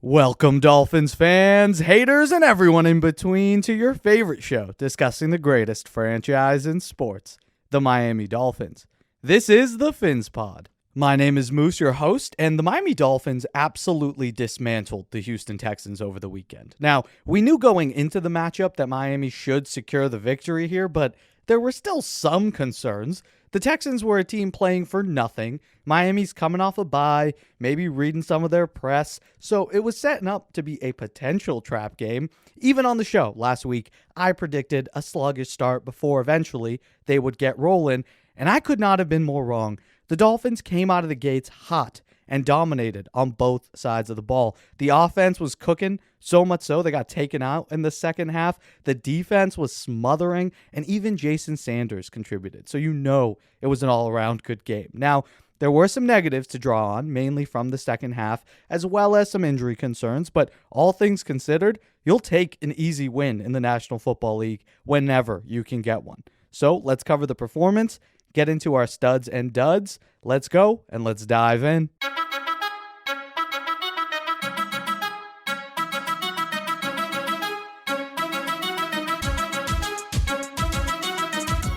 Welcome, Dolphins fans, haters, and everyone in between to your favorite show discussing the greatest franchise in sports, the Miami Dolphins. This is the PhinsPod. My name is Moose, your host, and the Miami Dolphins absolutely dismantled the Houston Texans over the weekend. Now, we knew going into the matchup that Miami should secure the victory here, but there were still some concerns. The Texans were a team playing for nothing. Miami's coming off a bye, maybe reading some of their press, so it was setting up to be a potential trap game. Even on the show last week, I predicted a sluggish start before eventually they would get rolling, and I could not have been more wrong. The Dolphins came out of the gates hot and dominated on both sides of the ball. The offense was cooking, so much so they got taken out in the second half. The defense was smothering, and even Jason Sanders contributed. So you know it was an all-around good game. Now, there were some negatives to draw on, mainly from the second half, as well as some injury concerns, but all things considered, you'll take an easy win in the National Football League whenever you can get one. So let's cover the performance, get into our studs and duds. Let's go, and let's dive in.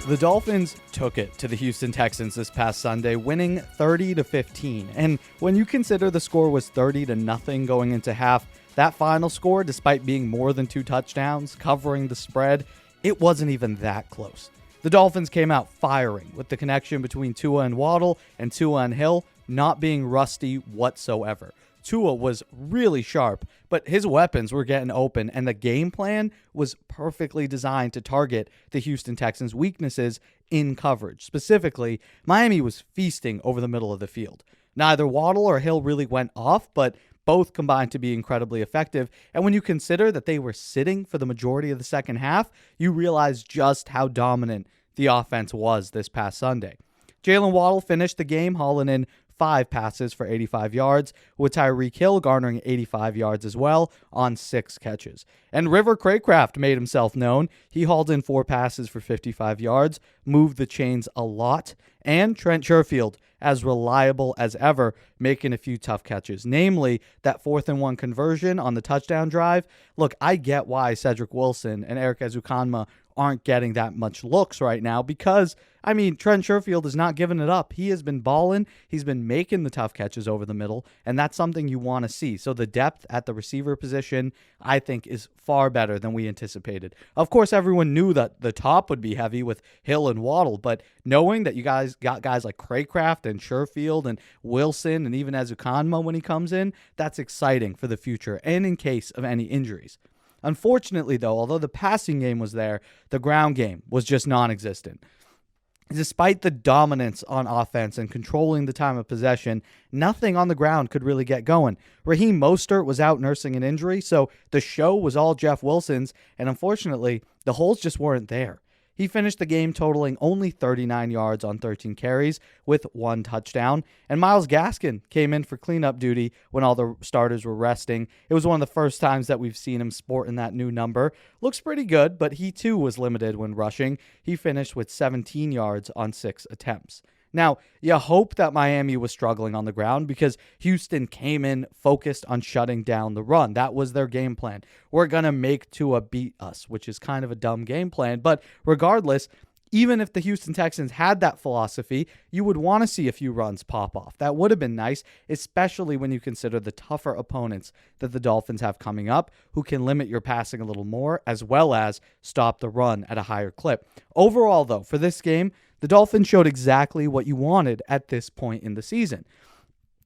The Dolphins took it to the Houston Texans this past Sunday, winning 30-15. And when you consider the score was 30-0 going into half, that final score, despite being more than 2 touchdowns, covering the spread, it wasn't even that close. The Dolphins came out firing, with the connection between Tua and Waddle and Tua and Hill not being rusty whatsoever. Tua was really sharp, but his weapons were getting open, and the game plan was perfectly designed to target the Houston Texans' weaknesses in coverage. Specifically, Miami was feasting over the middle of the field. Neither Waddle or Hill really went off, but both combined to be incredibly effective. And when you consider that they were sitting for the majority of the second half, you realize just how dominant the offense was this past Sunday. Jalen Waddle finished the game hauling in 5 passes for 85 yards, with Tyreek Hill garnering 85 yards as well on 6 catches. And River Craycraft made himself known. He hauled in 4 passes for 55 yards, moved the chains a lot, and Trent Sherfield, as reliable as ever, making a few tough catches, namely that 4th-and-1 conversion on the touchdown drive. Look, I get why Cedric Wilson and Eric Ezukanma aren't getting that much looks right now because, Trent Sherfield is not giving it up. He has been balling. He's been making the tough catches over the middle, and that's something you want to see. So the depth at the receiver position, I think, is far better than we anticipated. Of course, everyone knew that the top would be heavy with Hill and Waddle, but knowing that you guys got guys like Craycraft and Sherfield and Wilson and even Ezukanma when he comes in, that's exciting for the future and in case of any injuries. Unfortunately, though, although the passing game was there, the ground game was just non-existent. Despite the dominance on offense and controlling the time of possession, nothing on the ground could really get going. Raheem Mostert was out nursing an injury, so the show was all Jeff Wilson's, and unfortunately, the holes just weren't there. He finished the game totaling only 39 yards on 13 carries with 1 touchdown. And Myles Gaskin came in for cleanup duty when all the starters were resting. It was one of the first times that we've seen him sporting that new number. Looks pretty good, but he too was limited when rushing. He finished with 17 yards on 6 attempts. Now, you hope that Miami was struggling on the ground because Houston came in focused on shutting down the run. That was their game plan. We're going to make Tua beat us, which is kind of a dumb game plan. But regardless, even if the Houston Texans had that philosophy, you would want to see a few runs pop off. That would have been nice, especially when you consider the tougher opponents that the Dolphins have coming up, who can limit your passing a little more, as well as stop the run at a higher clip. Overall, though, for this game, the Dolphins showed exactly what you wanted at this point in the season.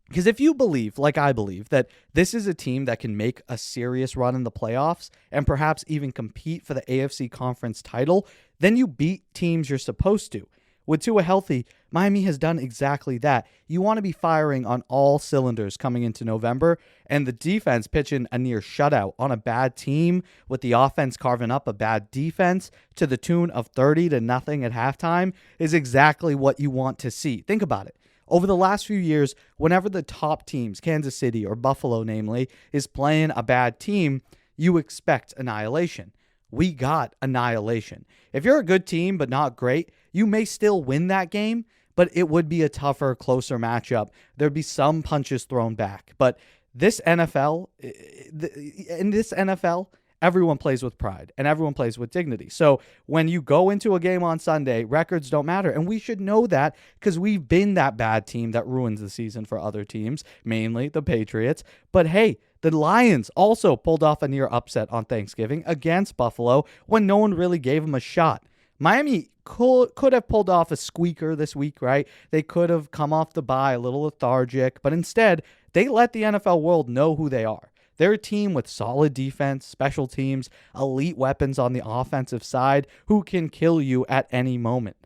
Because if you believe, like I believe, that this is a team that can make a serious run in the playoffs and perhaps even compete for the AFC Conference title, then you beat teams you're supposed to. With Tua healthy, Miami has done exactly that. You want to be firing on all cylinders coming into November, and the defense pitching a near shutout on a bad team with the offense carving up a bad defense to the tune of 30-0 at halftime is exactly what you want to see. Think about it. Over the last few years, whenever the top teams, Kansas City or Buffalo namely, is playing a bad team, you expect annihilation. We got annihilation. If you're a good team but not great, you may still win that game, but it would be a tougher, closer matchup. There'd be some punches thrown back. But This NFL, in this NFL, everyone plays with pride and everyone plays with dignity. So when you go into a game on Sunday, records don't matter. And we should know that because we've been that bad team that ruins the season for other teams, mainly the Patriots. But hey, the Lions also pulled off a near upset on Thanksgiving against Buffalo when no one really gave them a shot. Miami could have pulled off a squeaker this week, right? They could have come off the bye a little lethargic, but instead, they let the NFL world know who they are. They're a team with solid defense, special teams, elite weapons on the offensive side who can kill you at any moment.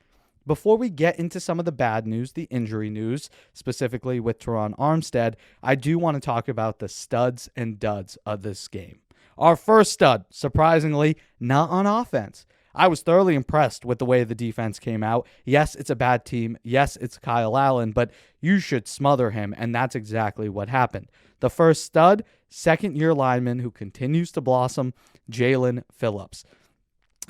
Before we get into some of the bad news, the injury news, specifically with Teron Armstead, I do want to talk about the studs and duds of this game. Our first stud, surprisingly, not on offense. I was thoroughly impressed with the way the defense came out. Yes, it's a bad team. Yes, it's Kyle Allen, but you should smother him, and that's exactly what happened. The first stud, second-year lineman who continues to blossom, Jalen Phillips.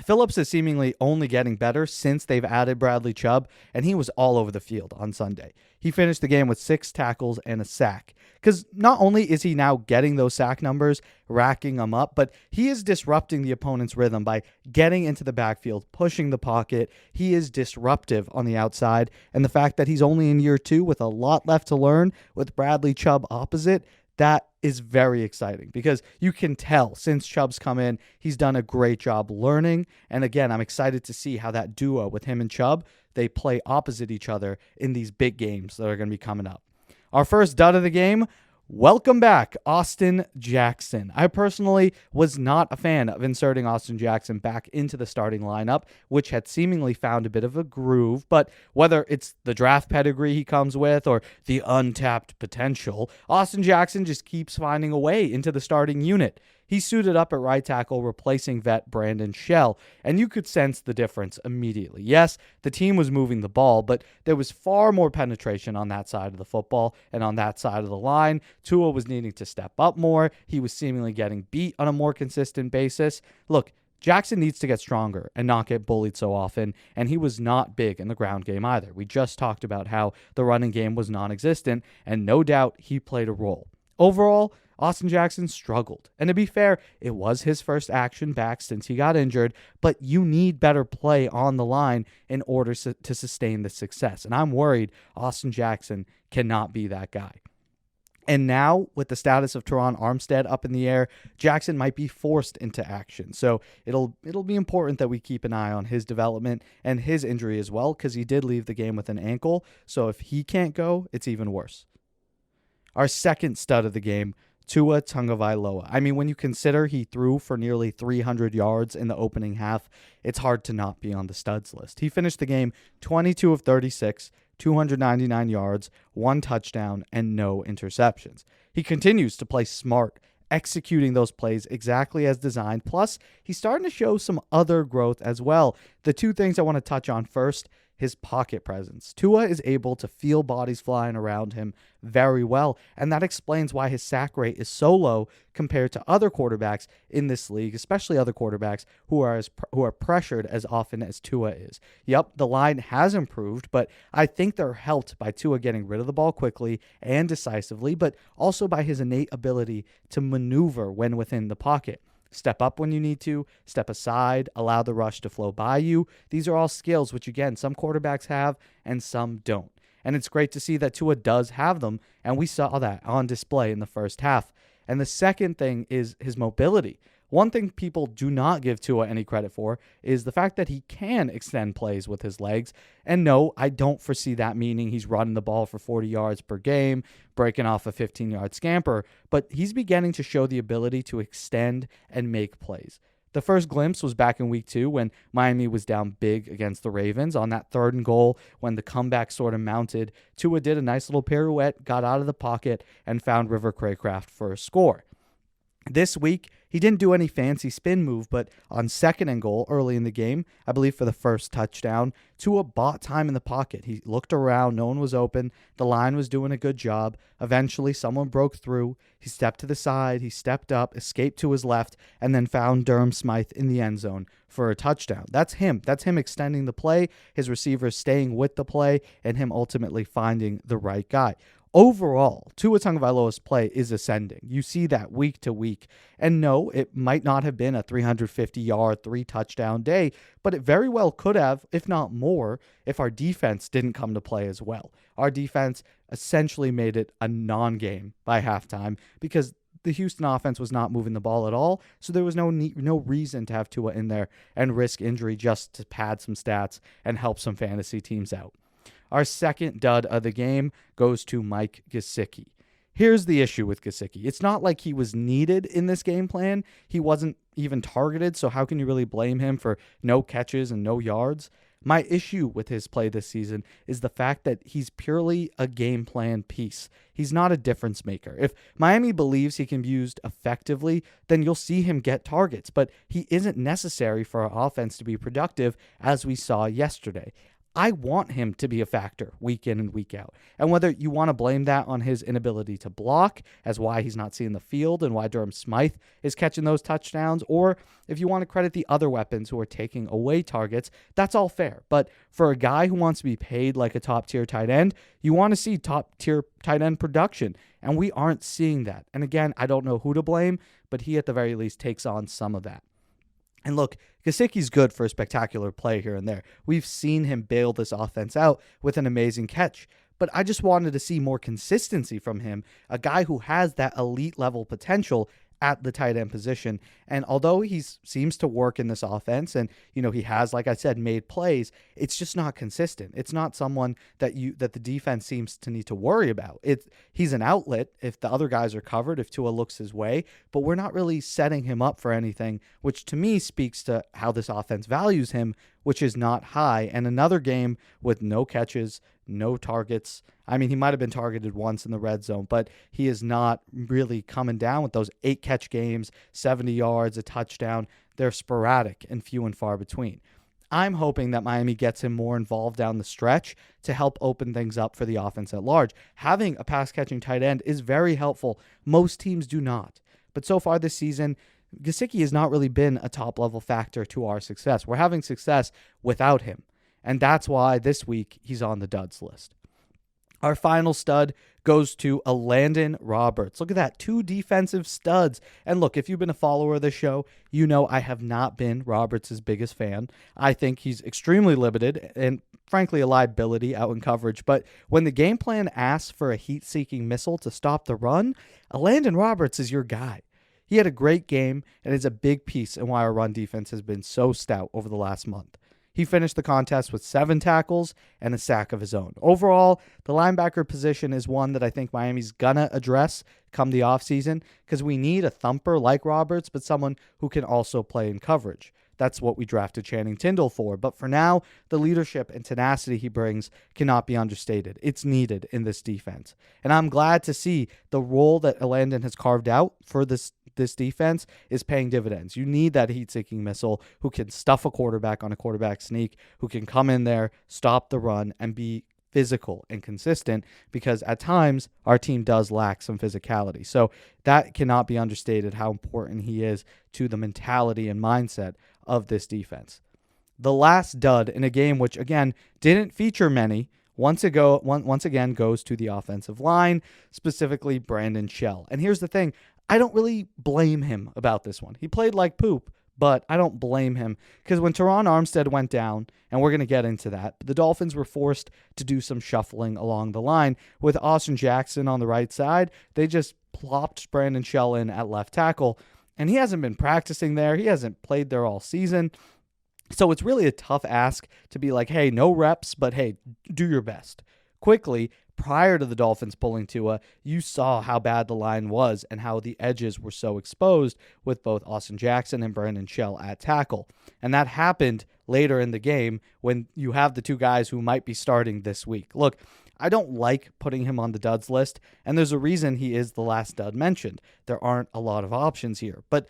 Phillips is seemingly only getting better since they've added Bradley Chubb, and he was all over the field on Sunday. He finished the game with 6 tackles and a sack. Because not only is he now getting those sack numbers, racking them up, but he is disrupting the opponent's rhythm by getting into the backfield, pushing the pocket. He is disruptive on the outside, and the fact that he's only in year 2 with a lot left to learn with Bradley Chubb opposite, that is very exciting because you can tell since Chubb's come in, he's done a great job learning. And again, I'm excited to see how that duo with him and Chubb, they play opposite each other in these big games that are going to be coming up. Our first dud of the game, welcome back, Austin Jackson. I personally was not a fan of inserting Austin Jackson back into the starting lineup, which had seemingly found a bit of a groove, but whether it's the draft pedigree he comes with or the untapped potential, Austin Jackson just keeps finding a way into the starting unit. He suited up at right tackle, replacing vet Brandon Shell, and you could sense the difference immediately. Yes, the team was moving the ball, but there was far more penetration on that side of the football and on that side of the line. Tua was needing to step up more. He was seemingly getting beat on a more consistent basis. Look, Jackson needs to get stronger and not get bullied so often, and he was not big in the ground game either. We just talked about how the running game was non-existent, and no doubt he played a role. Overall, Austin Jackson struggled. And to be fair, it was his first action back since he got injured, but you need better play on the line in order to sustain the success. And I'm worried Austin Jackson cannot be that guy. And now, with the status of Teron Armstead up in the air, Jackson might be forced into action. So it'll be important that we keep an eye on his development and his injury as well, because he did leave the game with an ankle. So if he can't go, it's even worse. Our second stud of the game, Tua Tagovailoa. I mean, when you consider he threw for nearly 300 yards in the opening half, it's hard to not be on the studs list. He finished the game 22 of 36, 299 yards, 1 touchdown, and no interceptions. He continues to play smart, executing those plays exactly as designed. Plus, he's starting to show some other growth as well. The 2 things I want to touch on first, his pocket presence. Tua is able to feel bodies flying around him very well, and that explains why his sack rate is so low compared to other quarterbacks in this league, especially other quarterbacks who are pressured as often as Tua is. Yep, the line has improved, but I think they're helped by Tua getting rid of the ball quickly and decisively, but also by his innate ability to maneuver when within the pocket. Step up when you need to, step aside, allow the rush to flow by you. These are all skills which, again, some quarterbacks have and some don't. And it's great to see that Tua does have them, and we saw that on display in the first half. And the second thing is his mobility. One thing people do not give Tua any credit for is the fact that he can extend plays with his legs. And no, I don't foresee that meaning he's running the ball for 40 yards per game, breaking off a 15-yard scamper, but he's beginning to show the ability to extend and make plays. The first glimpse was back in week 2 when Miami was down big against the Ravens. On that 3rd and goal, when the comeback sort of mounted, Tua did a nice little pirouette, got out of the pocket, and found River Craycraft for a score. This week, he didn't do any fancy spin move, but on 2nd and goal early in the game, I believe for the first touchdown, Tua bought time in the pocket. He looked around, no one was open, the line was doing a good job. Eventually, someone broke through. He stepped to the side, he stepped up, escaped to his left, and then found Durham Smythe in the end zone for a touchdown. That's him. That's him extending the play, his receivers staying with the play, and him ultimately finding the right guy. Overall, Tua Tagovailoa's play is ascending. You see that week to week. And no, it might not have been a 350-yard, 3-touchdown day, but it very well could have, if not more, if our defense didn't come to play as well. Our defense essentially made it a non-game by halftime because the Houston offense was not moving the ball at all, so there was no reason to have Tua in there and risk injury just to pad some stats and help some fantasy teams out. Our second dud of the game goes to Mike Gesicki. Here's the issue with Gesicki. It's not like he was needed in this game plan. He wasn't even targeted, so how can you really blame him for no catches and no yards? My issue with his play this season is the fact that he's purely a game plan piece. He's not a difference maker. If Miami believes he can be used effectively, then you'll see him get targets, but he isn't necessary for our offense to be productive, as we saw yesterday. I want him to be a factor week in and week out. And whether you want to blame that on his inability to block as why he's not seeing the field and why Durham Smythe is catching those touchdowns, or if you want to credit the other weapons who are taking away targets, that's all fair. But for a guy who wants to be paid like a top-tier tight end, you want to see top-tier tight end production, and we aren't seeing that. And again, I don't know who to blame, but he at the very least takes on some of that. And look, Gesicki's good for a spectacular play here and there. We've seen him bail this offense out with an amazing catch. But I just wanted to see more consistency from him, a guy who has that elite level potential at the tight end position. And although he seems to work in this offense and, he has, like I said, made plays, it's just not consistent. It's not someone that the defense seems to need to worry about. He's an outlet if the other guys are covered, if Tua looks his way, but we're not really setting him up for anything, which to me speaks to how this offense values him, which is not high. And another game with no catches, no targets. I mean, he might have been targeted once in the red zone, but he is not really coming down with those 8-catch games, 70 yards, a touchdown. They're sporadic and few and far between. I'm hoping that Miami gets him more involved down the stretch to help open things up for the offense at large. Having a pass-catching tight end is very helpful. Most teams do not. But so far this season, Gesicki has not really been a top-level factor to our success. We're having success without him. And that's why this week he's on the duds list. Our final stud goes to a Landon Roberts. Look at that, 2 defensive studs. And look, if you've been a follower of the show, you know I have not been Roberts' biggest fan. I think he's extremely limited and frankly a liability out in coverage. But when the game plan asks for a heat-seeking missile to stop the run, a Landon Roberts is your guy. He had a great game and is a big piece in why our run defense has been so stout over the last month. He finished the contest with 7 tackles and a sack of his own. Overall, the linebacker position is one that I think Miami's gonna address come the offseason because we need a thumper like Roberts, but someone who can also play in coverage. That's what we drafted Channing Tindall for. But for now, the leadership and tenacity he brings cannot be understated. It's needed in this defense. And I'm glad to see the role that Landon has carved out for this defense is paying dividends. You need that heat-seeking missile who can stuff a quarterback on a quarterback sneak, who can come in there, stop the run, and be physical and consistent, because at times our team does lack some physicality. So that cannot be understated how important he is to the mentality and mindset of this defense. The last dud in a game which, again, didn't feature many, once again goes to the offensive line, specifically Brandon Shell. And here's the thing, I don't really blame him about this one. He played like poop, but I don't blame him because when Teron Armstead went down, and we're going to get into that, but the Dolphins were forced to do some shuffling along the line. With Austin Jackson on the right side, they just plopped Brandon Shell in at left tackle, and he hasn't been practicing there. He hasn't played there all season. So it's really a tough ask to be like, hey, no reps, but hey, do your best. Quickly, prior to the Dolphins pulling Tua, you saw how bad the line was and how the edges were so exposed with both Austin Jackson and Brandon Shell at tackle. And that happened later in the game when you have the 2 guys who might be starting this week. Look, I don't like putting him on the duds list, and there's a reason he is the last dud mentioned. There aren't a lot of options here. But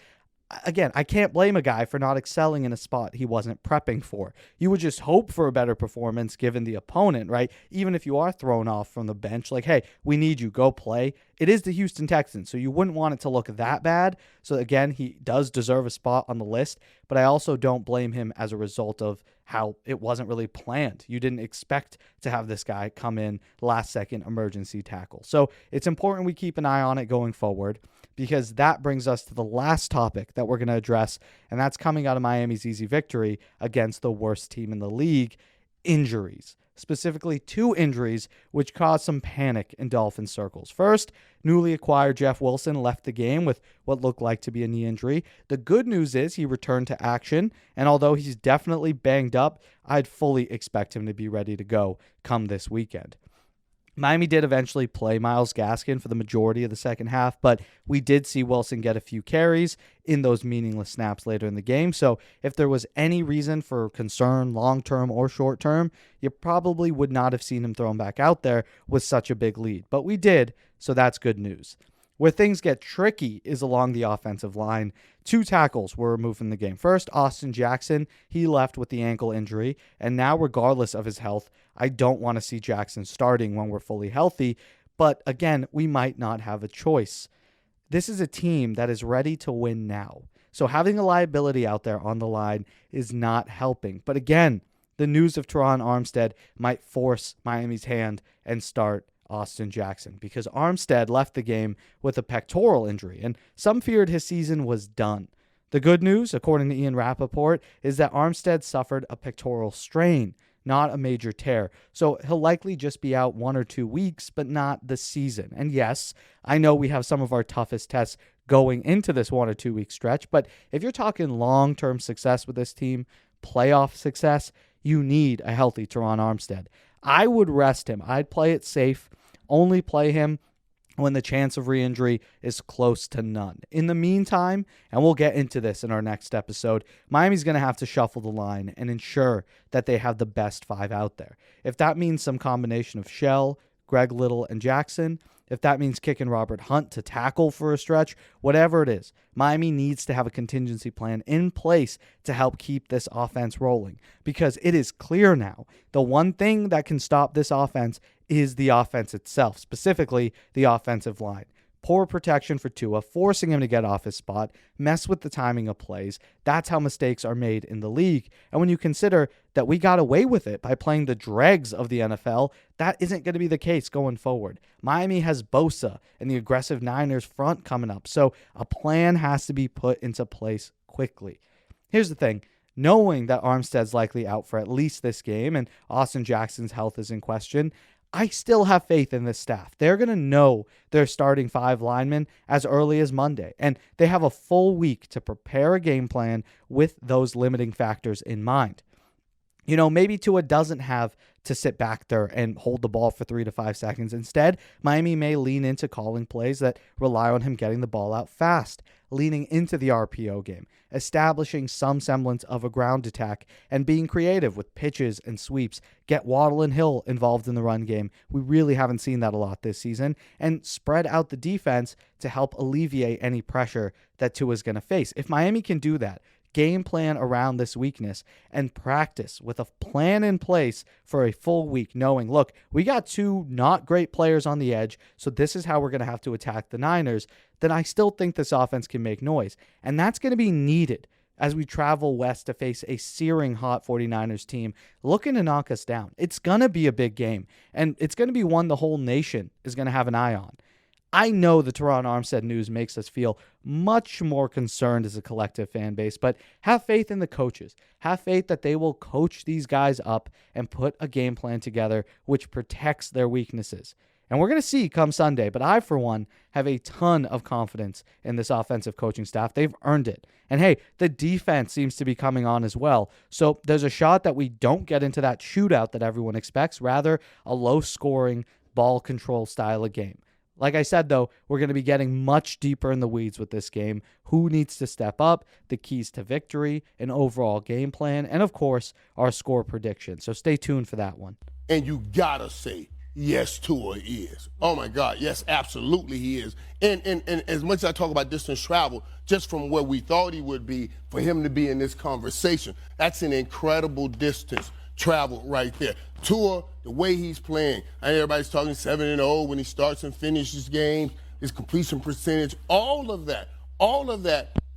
again, I can't blame a guy for not excelling in a spot he wasn't prepping for. You would just hope for a better performance given the opponent, right? Even if you are thrown off from the bench, like, hey, we need you, go play. It is the Houston Texans, so you wouldn't want it to look that bad. So again, he does deserve a spot on the list, but I also don't blame him as a result of how it wasn't really planned. You didn't expect to have this guy come in last second emergency tackle. So it's important we keep an eye on it going forward, because that brings us to the last topic that we're going to address, and that's coming out of Miami's easy victory against the worst team in the league: injuries. Specifically, 2 injuries which caused some panic in Dolphins circles. First, newly acquired Jeff Wilson left the game with what looked like to be a knee injury. The good news is he returned to action, and although he's definitely banged up, I'd fully expect him to be ready to go come this weekend. Miami did eventually play Myles Gaskin for the majority of the second half, but we did see Wilson get a few carries in those meaningless snaps later in the game. So if there was any reason for concern, long-term or short-term, you probably would not have seen him thrown back out there with such a big lead. But we did, so that's good news. Where things get tricky is along the offensive line. 2 tackles were removed from the game. First, Austin Jackson, he left with the ankle injury, and now regardless of his health, I don't want to see Jackson starting when we're fully healthy, but again, we might not have a choice. This is a team that is ready to win now, so having a liability out there on the line is not helping. But again, the news of Teron Armstead might force Miami's hand and start Austin Jackson, because Armstead left the game with a pectoral injury, and some feared his season was done. The good news, according to Ian Rappaport, is that Armstead suffered a pectoral strain, not a major tear. So he'll likely just be out 1 or 2 weeks, but not the season. And yes, I know we have some of our toughest tests going into this 1 or 2 week stretch, but if you're talking long-term success with this team, playoff success, you need a healthy Teron Armstead. I would rest him. I'd play it safe. Only play him when the chance of re-injury is close to none. In the meantime, and we'll get into this in our next episode, Miami's going to have to shuffle the line and ensure that they have the best 5 out there. If that means some combination of Shell, Greg Little, and Jackson, if that means kicking Robert Hunt to tackle for a stretch, whatever it is, Miami needs to have a contingency plan in place to help keep this offense rolling, because it is clear now the one thing that can stop this offense is the offense itself, specifically the offensive line. Poor protection for Tua, forcing him to get off his spot, mess with the timing of plays. That's how mistakes are made in the league. And when you consider that we got away with it by playing the dregs of the NFL, that isn't going to be the case going forward. Miami has Bosa and the aggressive Niners front coming up, so a plan has to be put into place quickly. Here's the thing. Knowing that Armstead's likely out for at least this game and Austin Jackson's health is in question, I still have faith in this staff. They're going to know their starting 5 linemen as early as Monday, and they have a full week to prepare a game plan with those limiting factors in mind. You know, maybe Tua doesn't have to sit back there and hold the ball for 3 to 5 seconds. Instead, Miami may lean into calling plays that rely on him getting the ball out fast, leaning into the RPO game, establishing some semblance of a ground attack, and being creative with pitches and sweeps. Get Waddle and Hill involved in the run game. We really haven't seen that a lot this season. And spread out the defense to help alleviate any pressure that Tua's going to face. If Miami can do that, game plan around this weakness, and practice with a plan in place for a full week, knowing, look, we got 2 not great players on the edge, so this is how we're going to have to attack the Niners, then I still think this offense can make noise. And that's going to be needed as we travel west to face a searing hot 49ers team looking to knock us down. It's going to be a big game, and it's going to be one the whole nation is going to have an eye on. I know the Teron Armstead news makes us feel much more concerned as a collective fan base, but have faith in the coaches. Have faith that they will coach these guys up and put a game plan together which protects their weaknesses. And we're going to see come Sunday, but I, for one, have a ton of confidence in this offensive coaching staff. They've earned it. And hey, the defense seems to be coming on as well. So there's a shot that we don't get into that shootout that everyone expects, rather a low-scoring, ball control style of game. Like I said, though, we're going to be getting much deeper in the weeds with this game. Who needs to step up, the keys to victory, an overall game plan, and, of course, our score prediction. So stay tuned for that one. And you got to say, Yes, Tua is. Oh, my God. Yes, absolutely he is. And as much as I talk about distance travel, just from where we thought he would be, for him to be in this conversation, that's an incredible distance travel right there. Tua, the way he's playing, I know everybody's talking 7-0 when he starts and finishes games, his completion percentage, all of that.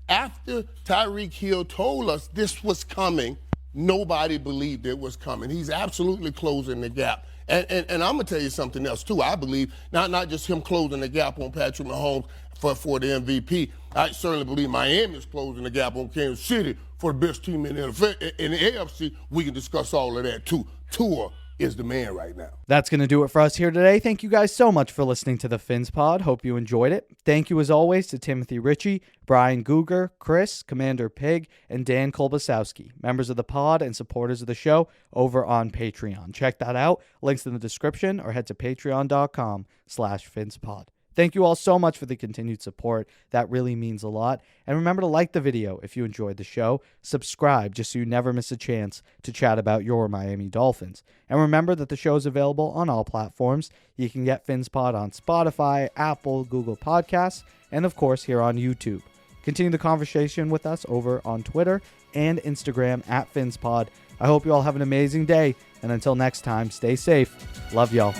After Tyreek Hill told us this was coming, nobody believed it was coming. He's absolutely closing the gap. And I'm going to tell you something else, too. I believe not just him closing the gap on Patrick Mahomes for the MVP. I certainly believe Miami is closing the gap on Kansas City for the best team in the NFL. In the AFC, we can discuss all of that, too. Tua is the man right now. That's going to do it for us here today. Thank you guys so much for listening to the PhinsPod. Hope you enjoyed it. Thank you as always to Timothy Ritchie, Brian Guger, Chris, Commander Pig, and Dan Kolbasowski, members of the pod and supporters of the show over on Patreon. Check that out. Links in the description or head to patreon.com/PhinsPod. Thank you all so much for the continued support. That really means a lot. And remember to like the video if you enjoyed the show. Subscribe just so you never miss a chance to chat about your Miami Dolphins. And remember that the show is available on all platforms. You can get PhinsPod on Spotify, Apple, Google Podcasts, and of course here on YouTube. Continue the conversation with us over on Twitter and Instagram @PhinsPod. I hope you all have an amazing day. And until next time, stay safe. Love y'all.